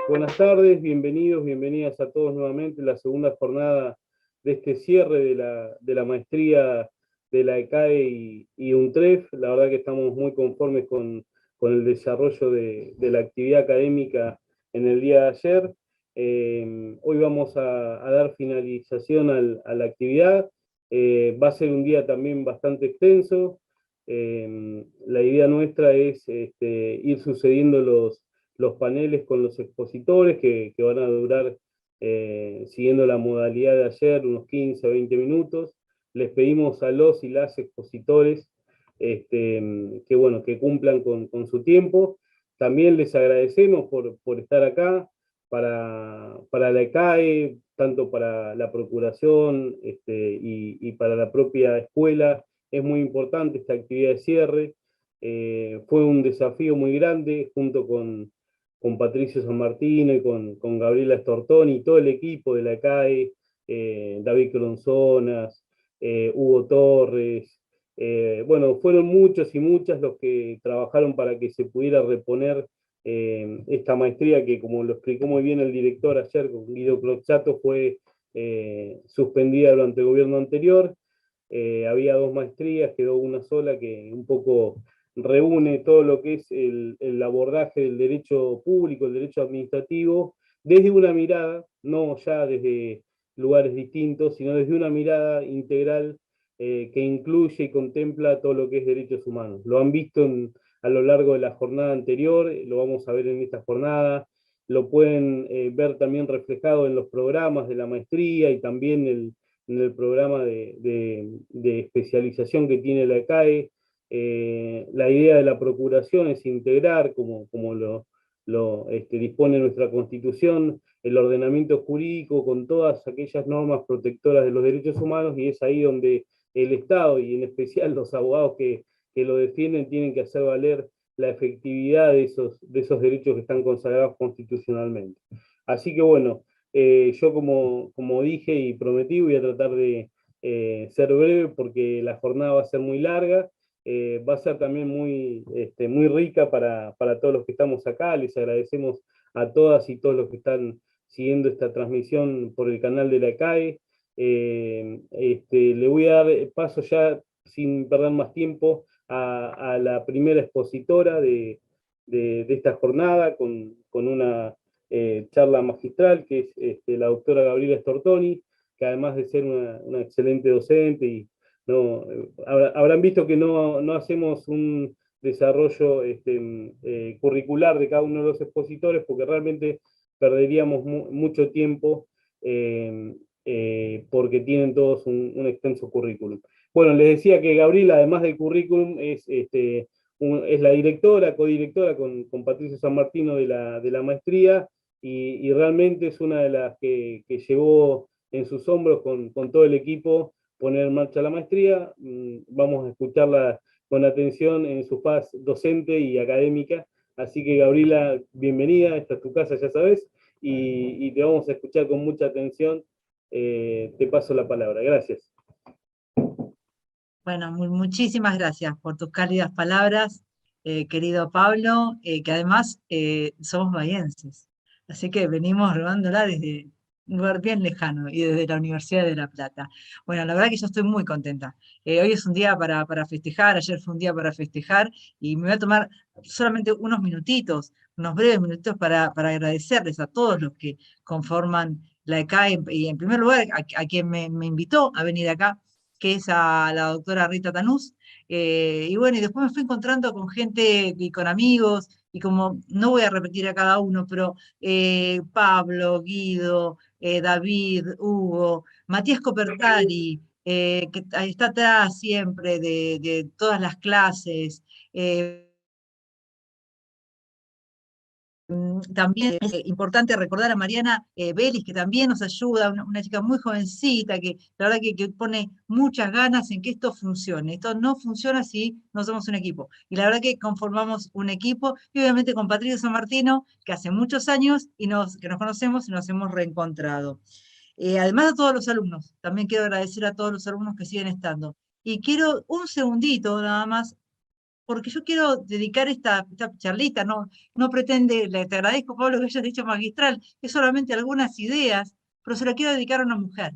Buenas tardes, bienvenidos, bienvenidas a todos nuevamente. La segunda jornada de este cierre de la maestría de la ECAE y UNTREF. La verdad que estamos muy conformes con el desarrollo de la actividad académica en el día de ayer. Hoy vamos a dar finalización a la actividad. Va a ser un día también bastante extenso. La idea nuestra es ir sucediendo los paneles con los expositores que van a durar, siguiendo la modalidad de ayer, unos 15 o 20 minutos. Les pedimos a los y las expositores que cumplan con su tiempo. También les agradecemos por estar acá para la ECAE, tanto para la Procuración y para la propia escuela. Es muy importante esta actividad de cierre. Fue un desafío muy grande junto con Patricio San Martino y con Gabriela Stortoni y todo el equipo de la CAE, David Cronzonas, Hugo Torres. Bueno, fueron muchos y muchas los que trabajaron para que se pudiera reponer esta maestría que, como lo explicó muy bien el director ayer, con Guido Croxato, fue suspendida durante el gobierno anterior. Había dos maestrías, quedó una sola que un poco reúne todo lo que es el abordaje del derecho público, el derecho administrativo, desde una mirada, no ya desde lugares distintos, sino desde una mirada integral que incluye y contempla todo lo que es derechos humanos. Lo han visto a lo largo de la jornada anterior, lo vamos a ver en esta jornada, lo pueden ver también reflejado en los programas de la maestría y también en el programa de especialización que tiene la ECAE. La idea de la procuración es integrar, como lo dispone nuestra Constitución, el ordenamiento jurídico con todas aquellas normas protectoras de los derechos humanos, y es ahí donde el Estado, y en especial los abogados que lo defienden, tienen que hacer valer la efectividad de esos derechos que están consagrados constitucionalmente. Así que bueno, yo como dije y prometí, voy a tratar de ser breve porque la jornada va a ser muy larga. Va a ser también muy rica para todos los que estamos acá. Les agradecemos a todas y todos los que están siguiendo esta transmisión por el canal de la CAE. Le voy a dar paso ya, sin perder más tiempo, a la primera expositora de esta jornada, con una charla magistral, que es la doctora Gabriela Stortoni, que además de ser una excelente docente y no, habrán visto que no hacemos un desarrollo curricular de cada uno de los expositores, porque realmente perderíamos mucho tiempo, porque tienen todos un extenso currículum. Bueno, les decía que Gabriela, además del currículum, es la directora, codirectora con Patricio San Martino de la maestría, y realmente es una de las que llevó en sus hombros con todo el equipo poner en marcha la maestría. Vamos a escucharla con atención en su faz docente y académica. Así que, Gabriela, bienvenida, esta es tu casa, ya sabes, y te vamos a escuchar con mucha atención. Te paso la palabra. Gracias. Bueno, muchísimas gracias por tus cálidas palabras, querido Pablo, que además somos bahienses. Así que venimos robándola desde un lugar bien lejano y desde la Universidad de La Plata. Bueno, la verdad que yo estoy muy contenta. Hoy es un día para festejar, ayer fue un día para festejar, y me voy a tomar solamente unos minutitos, unos breves minutitos para agradecerles a todos los que conforman la ECAE, y en primer lugar a quien me invitó a venir acá, que es a la doctora Rita Tanús. Y bueno, y después me fui encontrando con gente y con amigos, y como no voy a repetir a cada uno, pero Pablo, Guido, David, Hugo, Matías Copertari, que está atrás siempre de todas las clases. También es importante recordar a Mariana Vélez, que también nos ayuda, una chica muy jovencita, que la verdad que pone muchas ganas en que esto funcione. Esto no funciona si no somos un equipo. Y la verdad que conformamos un equipo, y obviamente con Patricio San Martino, que hace muchos años que nos conocemos y nos hemos reencontrado. Además de todos los alumnos, también quiero agradecer a todos los alumnos que siguen estando. Y quiero un segundito nada más porque yo quiero dedicar esta charlita, no pretende, te agradezco Pablo que hayas dicho magistral, es solamente algunas ideas, pero se la quiero dedicar a una mujer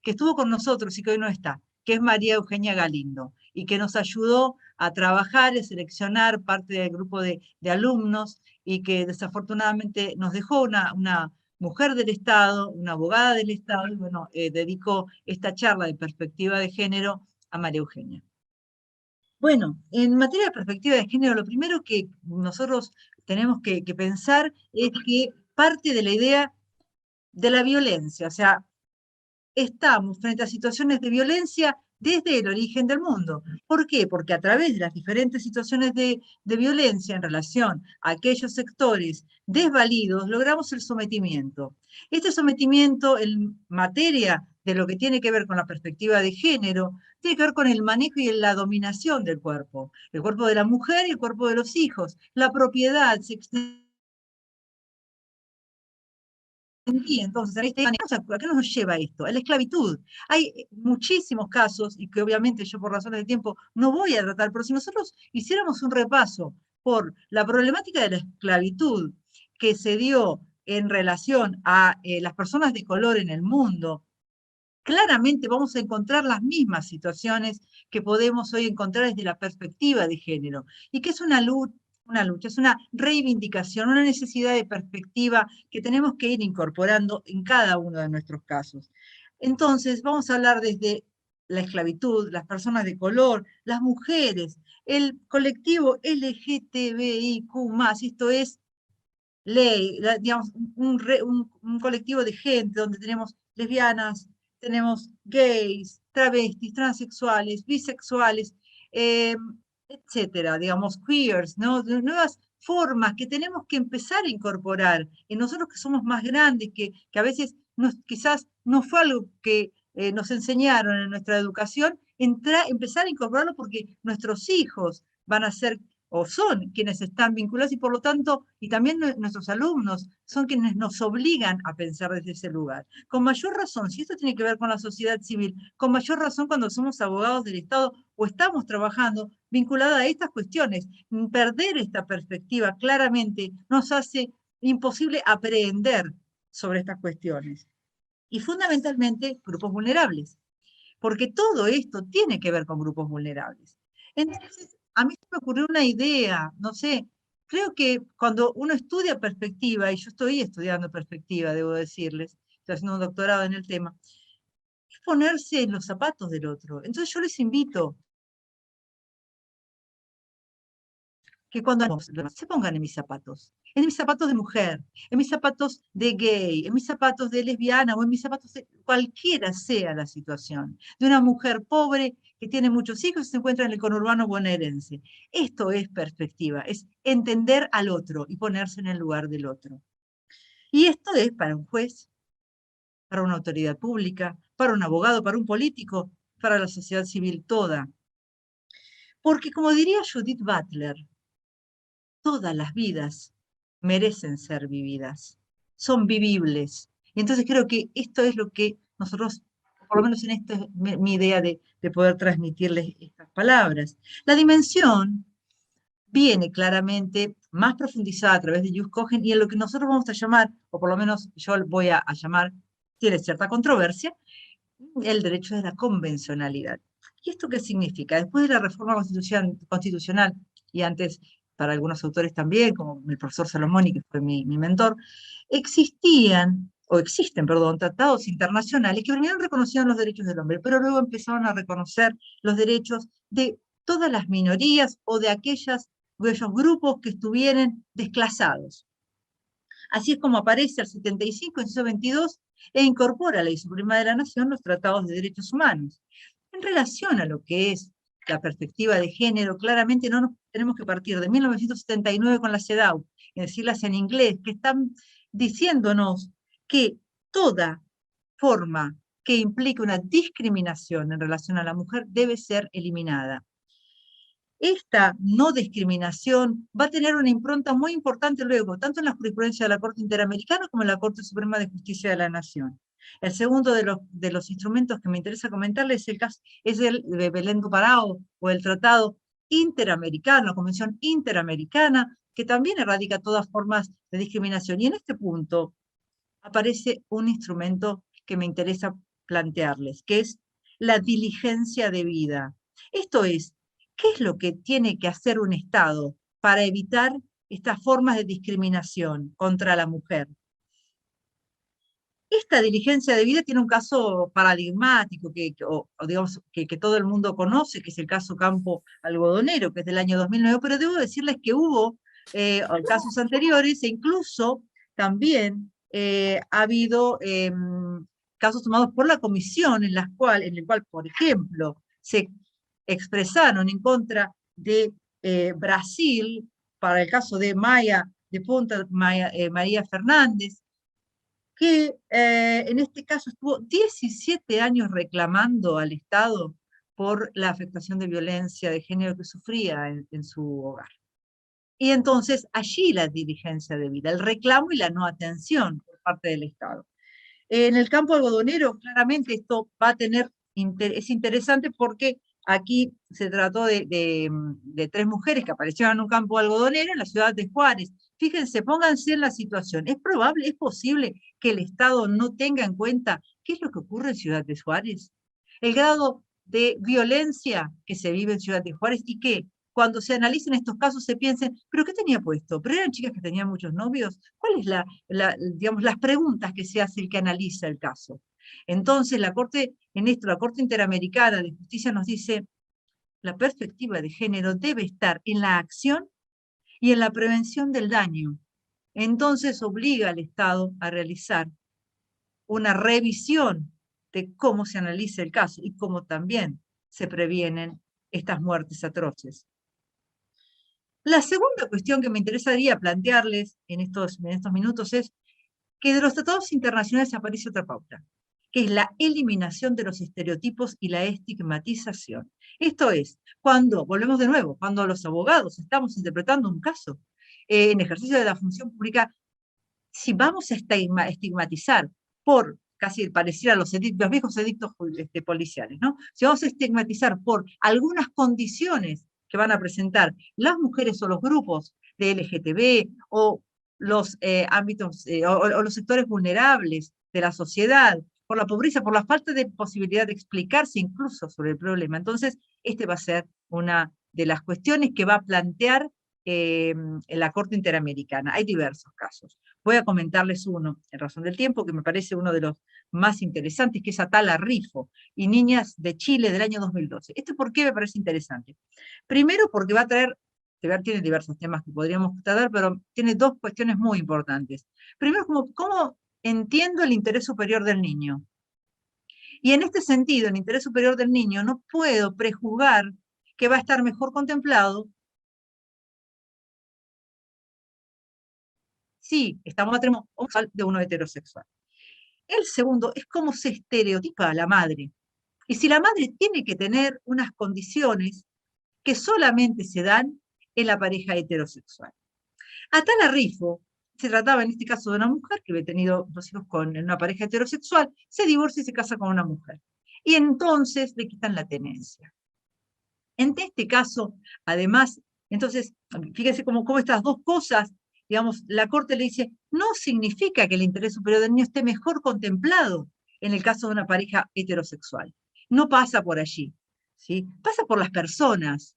que estuvo con nosotros y que hoy no está, que es María Eugenia Galindo, y que nos ayudó a trabajar y seleccionar parte del grupo de alumnos, y que desafortunadamente nos dejó una mujer del Estado, una abogada del Estado, y bueno, dedicó esta charla de perspectiva de género a María Eugenia. Bueno, en materia de perspectiva de género, lo primero que nosotros tenemos que pensar es que parte de la idea de la violencia, o sea, estamos frente a situaciones de violencia desde el origen del mundo. ¿Por qué? Porque a través de las diferentes situaciones de violencia en relación a aquellos sectores desvalidos, logramos el sometimiento. Este sometimiento en materia de lo que tiene que ver con la perspectiva de género, tiene que ver con el manejo y la dominación del cuerpo. El cuerpo de la mujer y el cuerpo de los hijos. La propiedad se extiende. Entonces, ¿a qué nos lleva esto? A la esclavitud. Hay muchísimos casos, y que obviamente yo por razones de tiempo no voy a tratar, pero si nosotros hiciéramos un repaso por la problemática de la esclavitud que se dio en relación a las personas de color en el mundo, claramente vamos a encontrar las mismas situaciones que podemos hoy encontrar desde la perspectiva de género, y que es una lucha, es una reivindicación, una necesidad de perspectiva que tenemos que ir incorporando en cada uno de nuestros casos. Entonces, vamos a hablar desde la esclavitud, las personas de color, las mujeres, el colectivo LGTBIQ+, esto es ley, digamos, un colectivo de gente donde tenemos lesbianas, tenemos gays, travestis, transexuales, bisexuales, eh, etcétera, digamos, queers, ¿no? De nuevas formas que tenemos que empezar a incorporar en nosotros que somos más grandes, que a veces quizás no fue algo que nos enseñaron en nuestra educación, empezar a incorporarlo porque nuestros hijos van a ser o son quienes están vinculados y por lo tanto, y también nuestros alumnos, son quienes nos obligan a pensar desde ese lugar. Con mayor razón, si esto tiene que ver con la sociedad civil, con mayor razón cuando somos abogados del Estado o estamos trabajando vinculada a estas cuestiones. Perder esta perspectiva claramente nos hace imposible aprender sobre estas cuestiones. Y fundamentalmente grupos vulnerables, porque todo esto tiene que ver con grupos vulnerables. Entonces, a mí se me ocurrió una idea, no sé, creo que cuando uno estudia perspectiva, y yo estoy estudiando perspectiva, debo decirles, estoy haciendo un doctorado en el tema, es ponerse en los zapatos del otro. Entonces yo les invito que cuando se pongan en mis zapatos de mujer, en mis zapatos de gay, en mis zapatos de lesbiana o en mis zapatos de cualquiera sea la situación, de una mujer pobre que tiene muchos hijos y se encuentra en el conurbano bonaerense. Esto es perspectiva, es entender al otro y ponerse en el lugar del otro. Y esto es para un juez, para una autoridad pública, para un abogado, para un político, para la sociedad civil toda. Porque como diría Judith Butler, todas las vidas merecen ser vividas, son vivibles. Y entonces creo que esto es lo que nosotros, por lo menos en esta es mi idea de poder transmitirles estas palabras. La dimensión viene claramente más profundizada a través de Jus Cogen y en lo que nosotros vamos a llamar, o por lo menos yo voy a llamar, tiene cierta controversia, el derecho de la convencionalidad. ¿Y esto qué significa? Después de la reforma constitucional y antes para algunos autores también, como el profesor Salomoni, que fue mi mentor, existían, o existen, perdón, tratados internacionales que primero reconocían los derechos del hombre, pero luego empezaron a reconocer los derechos de todas las minorías o de aquellos grupos que estuvieran desclasados. Así es como aparece el 75, inciso 22, e incorpora a la Ley Suprema de la Nación los tratados de derechos humanos. En relación a lo que es la perspectiva de género, claramente no nos tenemos que partir de 1979 con la CEDAW, y decirlas en inglés, que están diciéndonos que toda forma que implique una discriminación en relación a la mujer debe ser eliminada. Esta no discriminación va a tener una impronta muy importante luego, tanto en la jurisprudencia de la Corte Interamericana como en la Corte Suprema de Justicia de la Nación. El segundo de los instrumentos que me interesa comentarles es el de Belén do Pará o el Tratado interamericano, la Convención Interamericana, que también erradica todas formas de discriminación. Y en este punto aparece un instrumento que me interesa plantearles, que es la diligencia debida. Esto es, ¿qué es lo que tiene que hacer un Estado para evitar estas formas de discriminación contra la mujer? Esta diligencia debida tiene un caso paradigmático digamos, que todo el mundo conoce, que es el caso Campo Algodonero, que es del año 2009, pero debo decirles que hubo casos anteriores e incluso también ha habido casos tomados por la comisión en el cual, por ejemplo, se expresaron en contra de Brasil para el caso de María Fernández, que en este caso estuvo 17 años reclamando al Estado por la afectación de violencia de género que sufría en su hogar. Y entonces allí la diligencia debida, el reclamo y la no atención por parte del Estado. En el campo algodonero, claramente esto va a tener, es interesante porque aquí se trató de 3 mujeres que aparecieron en un campo algodonero en la ciudad de Juárez. Fíjense, pónganse en la situación. ¿Es probable, es posible que el Estado no tenga en cuenta qué es lo que ocurre en Ciudad de Juárez? El grado de violencia que se vive en Ciudad de Juárez y que cuando se analicen estos casos se piensen, ¿pero qué tenía puesto? ¿Pero eran chicas que tenían muchos novios? ¿Cuál es digamos, las preguntas que se hace el que analiza el caso? Entonces, la Corte Interamericana de Justicia nos dice, la perspectiva de género debe estar en la acción y en la prevención del daño. Entonces, obliga al Estado a realizar una revisión de cómo se analiza el caso y cómo también se previenen estas muertes atroces. La segunda cuestión que me interesaría plantearles en estos minutos es que de los tratados internacionales aparece otra pauta, que es la eliminación de los estereotipos y la estigmatización. Esto es, volvemos de nuevo, cuando los abogados estamos interpretando un caso en ejercicio de la función pública, si vamos a estigmatizar por casi pareciera a los viejos edictos policiales, ¿no? Si vamos a estigmatizar por algunas condiciones que van a presentar las mujeres o los grupos de LGTB o los ámbitos o los sectores vulnerables de la sociedad, por la pobreza, por la falta de posibilidad de explicarse incluso sobre el problema. Entonces, este va a ser una de las cuestiones que va a plantear en la Corte Interamericana. Hay diversos casos. Voy a comentarles uno, en razón del tiempo, que me parece uno de los más interesantes, que es Atala Rifo y Niñas de Chile del año 2012. ¿Esto por qué me parece interesante? Primero porque va a traer, tiene diversos temas que podríamos tratar, pero tiene 2 cuestiones muy importantes. Primero, ¿cómo entiendo el interés superior del niño? Y en este sentido, el interés superior del niño no puedo prejuzgar que va a estar mejor contemplado si estamos matrimonio de uno heterosexual. El segundo es cómo se estereotipa a la madre. Y si la madre tiene que tener unas condiciones que solamente se dan en la pareja heterosexual. Atala Rifo se trataba en este caso de una mujer que había tenido 2 hijos con una pareja heterosexual, se divorcia y se casa con una mujer. Y entonces le quitan la tenencia. En este caso, además, entonces, fíjense cómo estas 2 cosas, digamos, la Corte le dice, no significa que el interés superior del niño esté mejor contemplado en el caso de una pareja heterosexual. No pasa por allí, ¿sí? Pasa por las personas.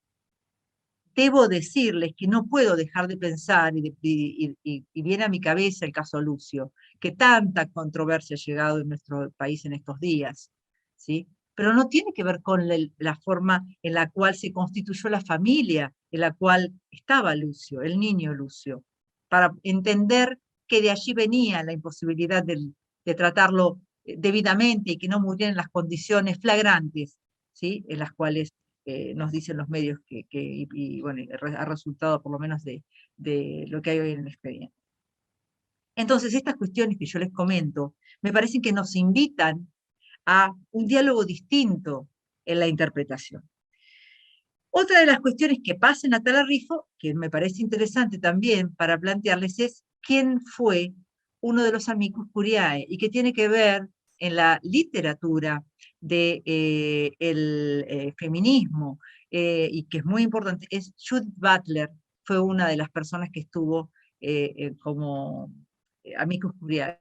Debo decirles que no puedo dejar de pensar, y viene a mi cabeza el caso Lucio, que tanta controversia ha llegado en nuestro país en estos días, ¿sí? Pero no tiene que ver con la forma en la cual se constituyó la familia, en la cual estaba Lucio, el niño Lucio, para entender que de allí venía la imposibilidad de tratarlo debidamente y que no muriera en las condiciones flagrantes, ¿sí? En las cuales nos dicen los medios y bueno, ha resultado por lo menos de lo que hay hoy en el expediente. Entonces, estas cuestiones que yo les comento, me parecen que nos invitan a un diálogo distinto en la interpretación. Otra de las cuestiones que pasa en Atala Rifo, que me parece interesante también para plantearles, es quién fue uno de los amicus curiae, y que tiene que ver en la literatura del feminismo y que es muy importante, es Judith Butler, fue una de las personas que estuvo como amicus curiae,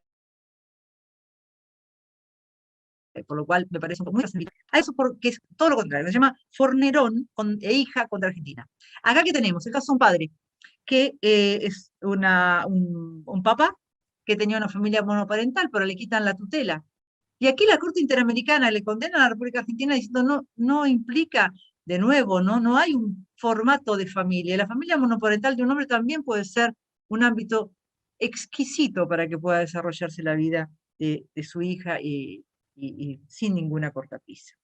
por lo cual me parece muy trascendente. A eso porque es todo lo contrario, se llama Fornerón e hija contra Argentina. Acá que tenemos, el caso de un padre, que es un papá que tenía una familia monoparental, pero le quitan la tutela. Y aquí la Corte Interamericana le condena a la República Argentina diciendo no implica, de nuevo, no hay un formato de familia. La familia monoparental de un hombre también puede ser un ámbito exquisito para que pueda desarrollarse la vida de su hija y sin ninguna cortapisa.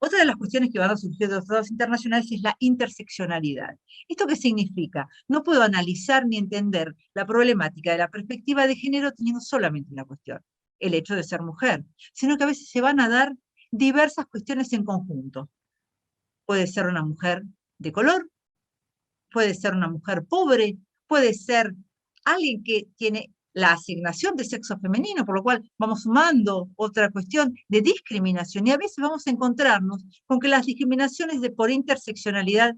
Otra de las cuestiones que van a surgir de los tratados internacionales es la interseccionalidad. ¿Esto qué significa? No puedo analizar ni entender la problemática de la perspectiva de género teniendo solamente una cuestión, el hecho de ser mujer, sino que a veces se van a dar diversas cuestiones en conjunto. Puede ser una mujer de color, puede ser una mujer pobre, puede ser alguien que tiene la asignación de sexo femenino, por lo cual vamos sumando otra cuestión de discriminación, y a veces vamos a encontrarnos con que las discriminaciones por interseccionalidad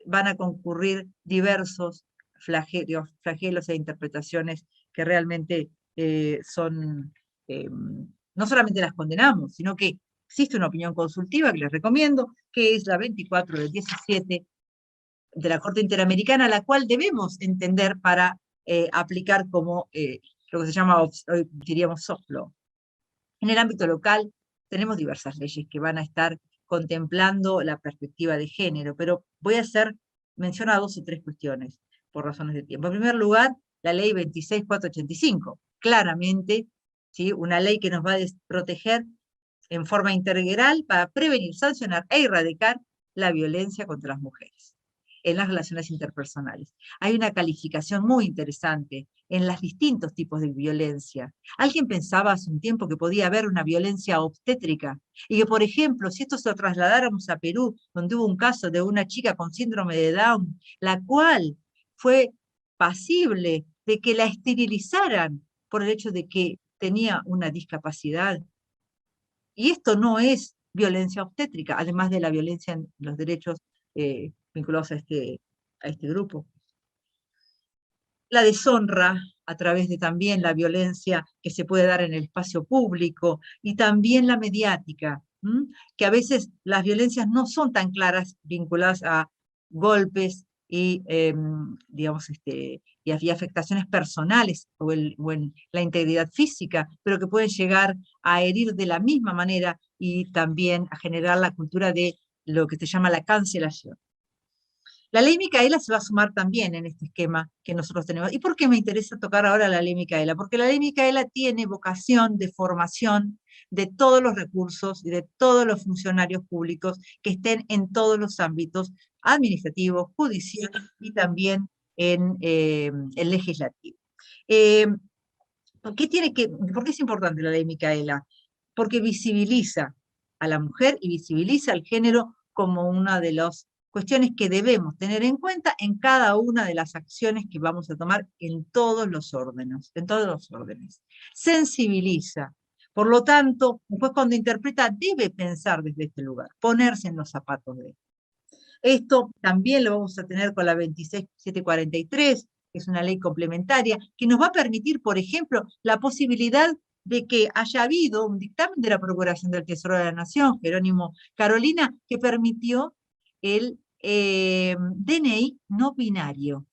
van a concurrir diversos flagelos e interpretaciones que realmente son, no solamente las condenamos, sino que existe una opinión consultiva que les recomiendo, que es la 24 del 17 de la Corte Interamericana, la cual debemos entender para aplicar como lo que se llama, hoy diríamos, soft law. En el ámbito local tenemos diversas leyes que van a estar contemplando la perspectiva de género, pero voy a hacer mención a 2 o 3 cuestiones por razones de tiempo. En primer lugar, la ley 26.485, claramente, ¿sí?, una ley que nos va a proteger en forma integral para prevenir, sancionar e erradicar la violencia contra las mujeres en las relaciones interpersonales. Hay una calificación muy interesante en los distintos tipos de violencia. Alguien pensaba hace un tiempo que podía haber una violencia obstétrica, y que, por ejemplo, si esto se lo trasladáramos a Perú, donde hubo un caso de una chica con síndrome de Down, la cual fue pasible de que la esterilizaran por el hecho de que tenía una discapacidad. Y esto no es violencia obstétrica, además de la violencia en los derechos vinculados a este grupo. La deshonra a través de también la violencia que se puede dar en el espacio público, y también la mediática, que a veces las violencias no son tan claras vinculadas a golpes y, digamos, y afectaciones personales o en la integridad física, pero que pueden llegar a herir de la misma manera y también a generar la cultura de lo que se llama la cancelación. La ley Micaela se va a sumar también en este esquema que nosotros tenemos. ¿Y por qué me interesa tocar ahora la ley Micaela? Porque la ley Micaela tiene vocación de formación de todos los recursos y de todos los funcionarios públicos que estén en todos los ámbitos administrativos, judicial y también en el legislativo. ¿Por qué es importante la ley Micaela? Porque visibiliza a la mujer y visibiliza al género como una de las cuestiones que debemos tener en cuenta en cada una de las acciones que vamos a tomar en todos los órdenes, Sensibiliza. Por lo tanto, un juez cuando interpreta debe pensar desde este lugar, ponerse en los zapatos de él. Esto también lo vamos a tener con la 26743, que es una ley complementaria, que nos va a permitir, por ejemplo, la posibilidad de que haya habido un dictamen de la Procuración del Tesoro de la Nación, Jerónimo Carolina, que permitió el DNI no binario.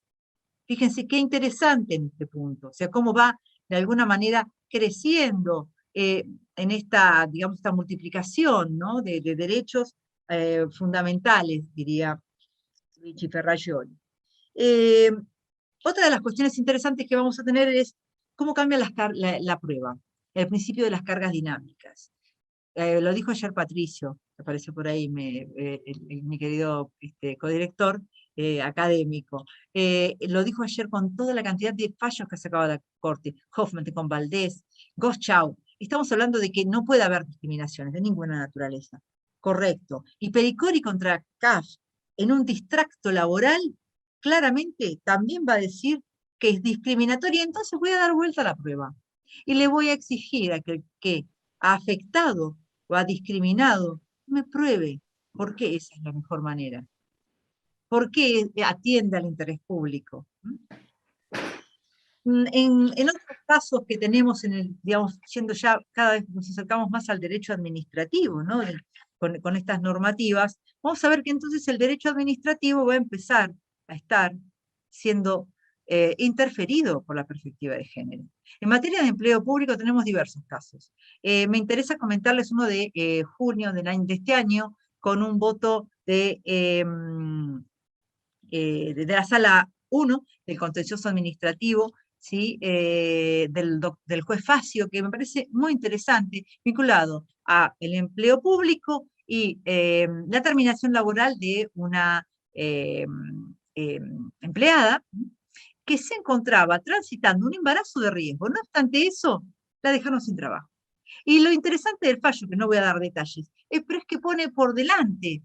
Fíjense qué interesante en este punto, o sea, cómo va de alguna manera creciendo en esta, digamos, esta multiplicación, ¿no?, de derechos fundamentales, diría Luigi Ferrajoli. Otra de las cuestiones interesantes que vamos a tener es cómo cambia la prueba, el principio de las cargas dinámicas. Lo dijo ayer Patricio, que apareció por ahí, mi querido codirector académico. Lo dijo ayer con toda la cantidad de fallos que ha sacado la Corte, Hoffman con Valdés, Goschau. Estamos hablando de que no puede haber discriminaciones de ninguna naturaleza. Correcto. Y Pericori contra CAF, en un distracto laboral, claramente también va a decir que es discriminatoria, entonces voy a dar vuelta a la prueba. Y le voy a exigir a que ha afectado o ha discriminado, me pruebe ¿Por qué esa es la mejor manera? ¿Por qué atiende al interés público? En otros casos que tenemos, digamos, siendo ya cada vez nos acercamos más al derecho administrativo, ¿no? Con estas normativas, vamos a ver que entonces el derecho administrativo va a empezar a estar siendo interferido por la perspectiva de género. En materia de empleo público tenemos diversos casos. Me interesa comentarles uno de junio de este año, con un voto de la Sala 1 del Contencioso Administrativo, ¿sí? Del juez Facio, que me parece muy interesante, vinculado a el empleo público y la terminación laboral de una empleada que se encontraba transitando un embarazo de riesgo. No obstante eso, la dejaron sin trabajo. Y lo interesante del fallo, que no voy a dar detalles, pero es que pone por delante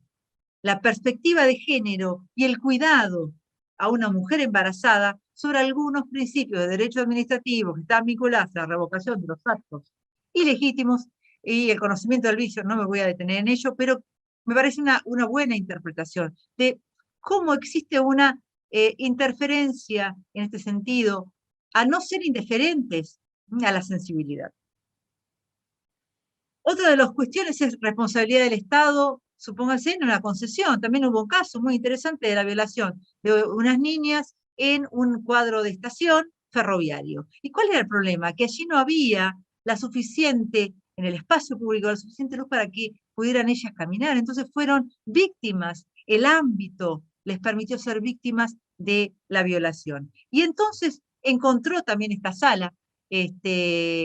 la perspectiva de género y el cuidado a una mujer embarazada sobre algunos principios de derecho administrativo que están vinculados a la revocación de los actos ilegítimos y el conocimiento del vicio. No me voy a detener en ello, pero me parece una buena interpretación de cómo existe una interferencia en este sentido, a no ser indiferentes a la sensibilidad. Otra de las cuestiones es responsabilidad del Estado, supóngase en una concesión. También hubo un caso muy interesante de la violación de unas niñas en un cuadro de estación ferroviario. ¿Y cuál era el problema? Que allí no había la suficiente, en el espacio público, la suficiente luz para que pudieran ellas caminar. Entonces fueron víctimas, el ámbito les permitió ser víctimas de la violación. Y entonces encontró también esta sala,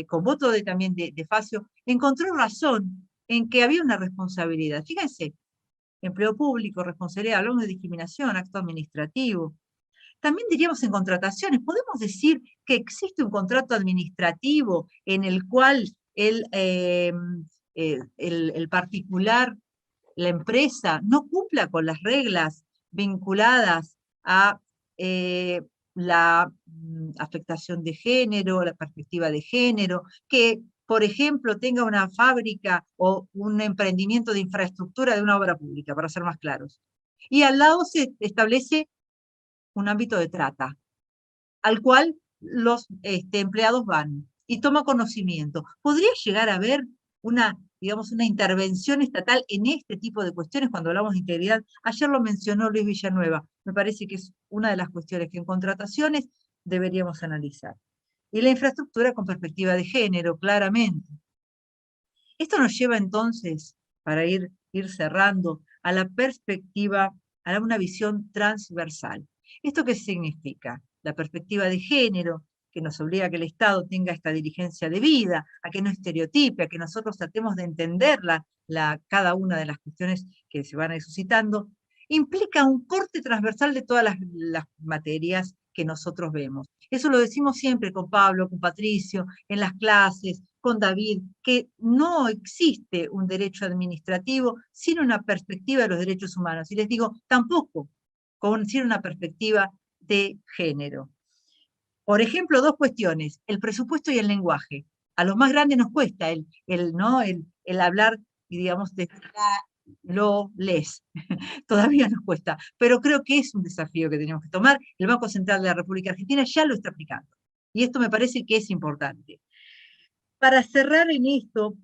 con voto también de Facio, encontró razón en que había una responsabilidad. Fíjense, empleo público, responsabilidad, hablamos de discriminación, acto administrativo. También diríamos en contrataciones, podemos decir que existe un contrato administrativo en el cual el particular, la empresa, no cumpla con las reglas vinculadas a la afectación de género, la perspectiva de género, que, por ejemplo, tenga una fábrica o un emprendimiento de infraestructura de una obra pública, para ser más claros. Y al lado se establece un ámbito de trata, al cual los empleados van y toma conocimiento. ¿Podría llegar a haber digamos, una intervención estatal en este tipo de cuestiones cuando hablamos de integridad? Ayer lo mencionó Luis Villanueva. Me parece que es una de las cuestiones que en contrataciones deberíamos analizar. Y la infraestructura con perspectiva de género, claramente. Esto nos lleva entonces, para ir cerrando, a la perspectiva, a una visión transversal. ¿Esto qué significa? La perspectiva de género, que nos obliga a que el Estado tenga esta dirigencia de vida, a que no estereotipe, a que nosotros tratemos de entender cada una de las cuestiones que se van a ir suscitando, implica un corte transversal de todas las materias que nosotros vemos. Eso lo decimos siempre con Pablo, con Patricio, en las clases, con David, que no existe un derecho administrativo sin una perspectiva de los derechos humanos. Y les digo, tampoco sin una perspectiva de género. Por ejemplo, dos cuestiones, el presupuesto y el lenguaje. A los más grandes nos cuesta el hablar, y digamos, de lo les. Todavía nos cuesta, pero creo que es un desafío que tenemos que tomar. El Banco Central de la República Argentina ya lo está aplicando. Y esto me parece que es importante. Para cerrar en esto,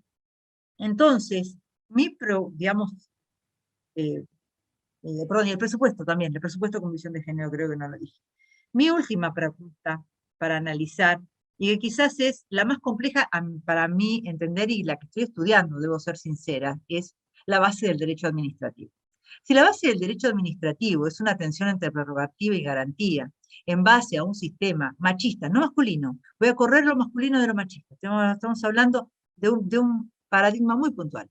entonces, digamos, perdón, y el presupuesto también, el presupuesto con visión de género, creo que no lo dije. Mi última pregunta para analizar, y que quizás es la más compleja para mí entender y la que estoy estudiando, debo ser sincera, es la base del derecho administrativo. Si la base del derecho administrativo es una tensión entre prerrogativa y garantía, en base a un sistema machista, no masculino, voy a correr lo masculino de lo machista, estamos hablando de un paradigma muy puntual.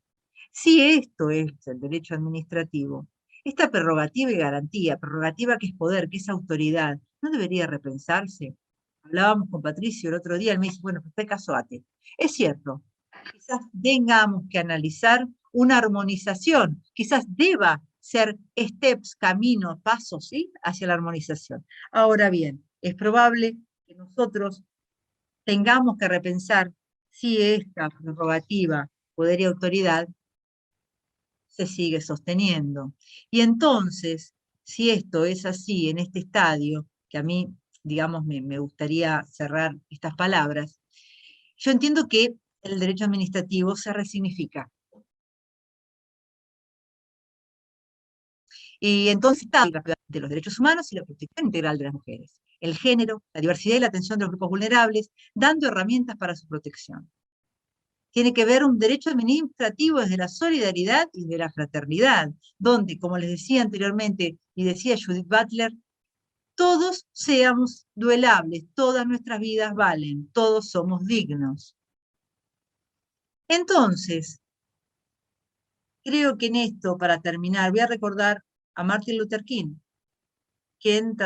Si esto es el derecho administrativo, esta prerrogativa y garantía, prerrogativa que es poder, que es autoridad, ¿no debería repensarse? Hablábamos con Patricio el otro día, él me dice, bueno, este caso ATE. Es cierto, quizás tengamos que analizar una armonización, quizás deba ser steps, caminos, pasos, ¿sí?, hacia la armonización. Ahora bien, es probable que nosotros tengamos que repensar si esta prerrogativa, poder y autoridad se sigue sosteniendo. Y entonces, si esto es así en este estadio, que a mí, digamos, me gustaría cerrar estas palabras, yo entiendo que el derecho administrativo se resignifica. Y entonces está de los derechos humanos y la protección integral de las mujeres, el género, la diversidad y la atención de los grupos vulnerables, dando herramientas para su protección. Tiene que ver un derecho administrativo desde la solidaridad y de la fraternidad, donde, como les decía anteriormente y decía Judith Butler, todos seamos duelables, todas nuestras vidas valen, todos somos dignos. Entonces, creo que en esto, para terminar, voy a recordar a Martin Luther King, quien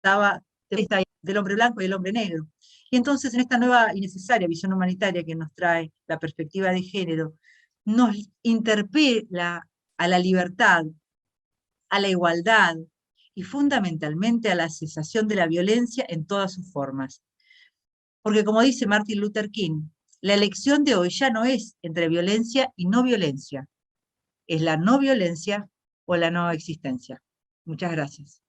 trataba del hombre blanco y el hombre negro. Y entonces, en esta nueva y necesaria visión humanitaria que nos trae la perspectiva de género, nos interpela a la libertad, a la igualdad y fundamentalmente a la cesación de la violencia en todas sus formas. Porque como dice Martin Luther King, la elección de hoy ya no es entre violencia y no violencia, es la no violencia o la no existencia. Muchas gracias.